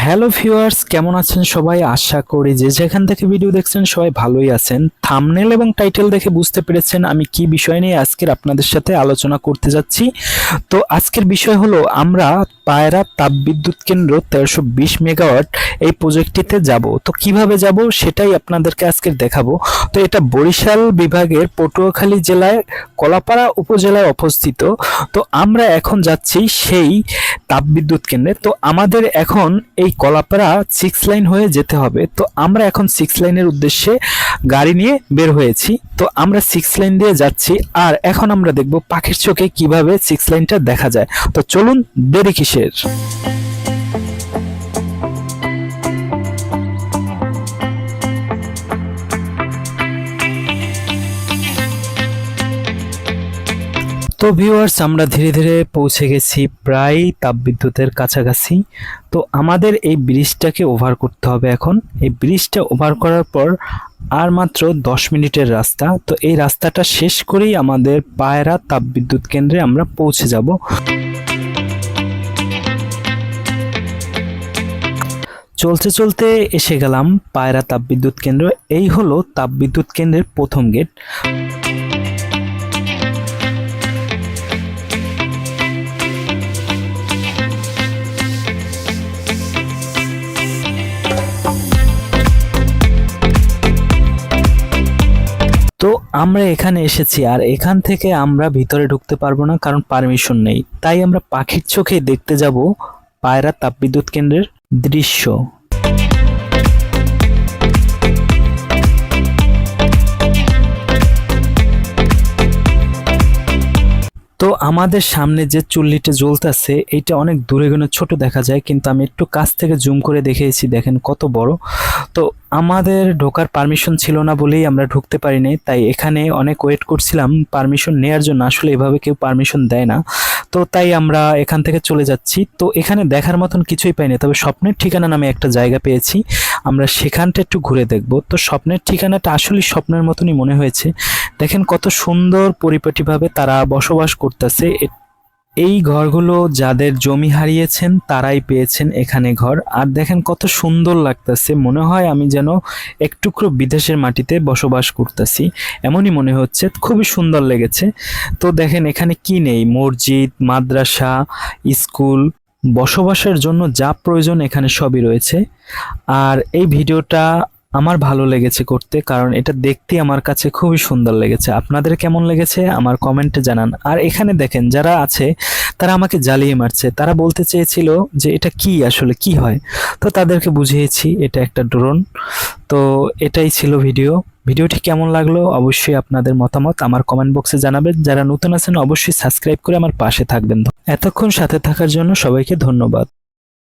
Hello viewers, কেমন আছেন সবাই? আশা করি যে যেখান থেকে ভিডিও দেখছেন সবাই ভালোই আছেন। থাম্বনেল এবং টাইটেল দেখে বুঝতে পেরেছেন আমি কি বিষয় নিয়ে আজকের আপনাদের সাথে আলোচনা করতে যাচ্ছি। তো আজকের বিষয় হলো আমরা পায়রা তাপবিদ্যুৎ কেন্দ্র 1320 মেগাওয়াট এই প্রজেক্টটিতে যাব। তো কিভাবে যাব সেটাই আপনাদেরকে আজকে দেখাবো। তো এটা বরিশাল বিভাগের পটুয়াখালী জেলায় কলাপাড়া উপজেলায় অবস্থিত। তো আমরা এখন যাচ্ছি সেই তাপবিদ্যুৎ কেন্দ্রে। তো আমাদের এখন এই কলাপাড়া 6 লাইন হয়ে যেতে হবে। তো আমরা এখন 6 লাইনের উদ্দেশ্যে গাড়ি নিয়ে বের হয়েছি। তো আমরা 6 লাইন দিয়ে যাচ্ছি, আর এখন আমরা দেখব পাখির চোখে কিভাবে 6 লাইনটা দেখা যায়। তো চলুন, দেরি কিসের। তো ভিউয়ার্স, আমরা ধীরে ধীরে পৌঁছে গেছি প্রায় তাপবিদ্যুতের কাছাকাছি। তো আমাদের এই ব্রিজটাকে ওভার করতে হবে এখন। এই ব্রিজটা ওভার করার পর আর মাত্র 10 মিনিটের রাস্তা। তো এই রাস্তাটা শেষ করেই আমাদের পায়রা তাপবিদ্যুৎ কেন্দ্রে আমরা পৌঁছে যাব। চলতে চলতে এসে গেলাম পায়রা তাপবিদ্যুৎ কেন্দ্র। এই হলো তাপবিদ্যুৎ কেন্দ্রের প্রথম গেট। তো আমরা এখানে এসেছি, আর এখান থেকে আমরা ভিতরে ঢুকতে পারবো না, কারণ পারমিশন নেই। তাই আমরা পাখির চোখে দেখতে যাব পায়রা তাপবিদ্যুৎ কেন্দ্রের দৃশ্য। তো আমাদের সামনে যে চুল্লিটা জ্বলতেছে এটা অনেক দূরে গেলে ছোট দেখা যায়, কিন্তু আমি একটু কাছ থেকে জুম করে দেখিয়েছি, দেখেন কত বড়। তো আমাদের ঢোকার পারমিশন ছিল না বলেই আমরা ঢুকতে পারিনি। তাই এখানে অনেক ওয়েট করছিলাম পারমিশন নেওয়ার জন্য। আসলে এভাবে কেউ পারমিশন দেয় না। তো তাই আমরা এখান থেকে চলে যাচ্ছি। তো এখানে দেখার মতন কিছুই পাইনি, তবে স্বপ্নের ঠিকানা নামে একটা জায়গা পেয়েছি। আমরা সেখানটা একটু ঘুরে দেখব। তো স্বপ্নের ঠিকানাটা আসলে স্বপ্নের মতনই মনে হয়েছে। দেখেন কত সুন্দর পরিপাটিভাবে তারা বসবাস করতেছে। এই ঘরগুলো যাদের জমি হারিয়েছেন তারাই পেয়েছেন এখানে ঘর। আর দেখেন কত সুন্দর লাগতেছে, মনে হয় আমি যেন এক টুকরো বিদেশের মাটিতে বসবাস করতেছি, এমনই মনে হচ্ছে। খুবই সুন্দর লেগেছে। তো দেখেন এখানে কি নেই, মসজিদ, মাদ্রাসা, স্কুল, বসবাসের জন্য যা প্রয়োজন এখানে সবই রয়েছে। আর এই ভিডিওটা আমার ভালো লেগেছে করতে, কারণ এটা দেখতে আমার কাছে খুবই সুন্দর লেগেছে। আপনাদের কেমন লেগেছে আমার কমেন্টে জানান। আর এখানে দেখেন যারা আছে তারা আমাকে জ্বালিয়ে মারছে। তারা বলতে চেয়েছিল যে এটা কি, আসলে কি হয়। তো তাদেরকে বুঝিয়েছি এটা একটা ড্রোন। তো এটাই ছিল ভিডিওটি কেমন লাগলো অবশ্যই আপনাদের মতামত আমার কমেন্ট বক্সে জানাবেন। যারা নতুন আছেন অবশ্যই সাবস্ক্রাইব করে আমার পাশে থাকবেন। এতক্ষণ সাথে থাকার জন্য সবাইকে ধন্যবাদ।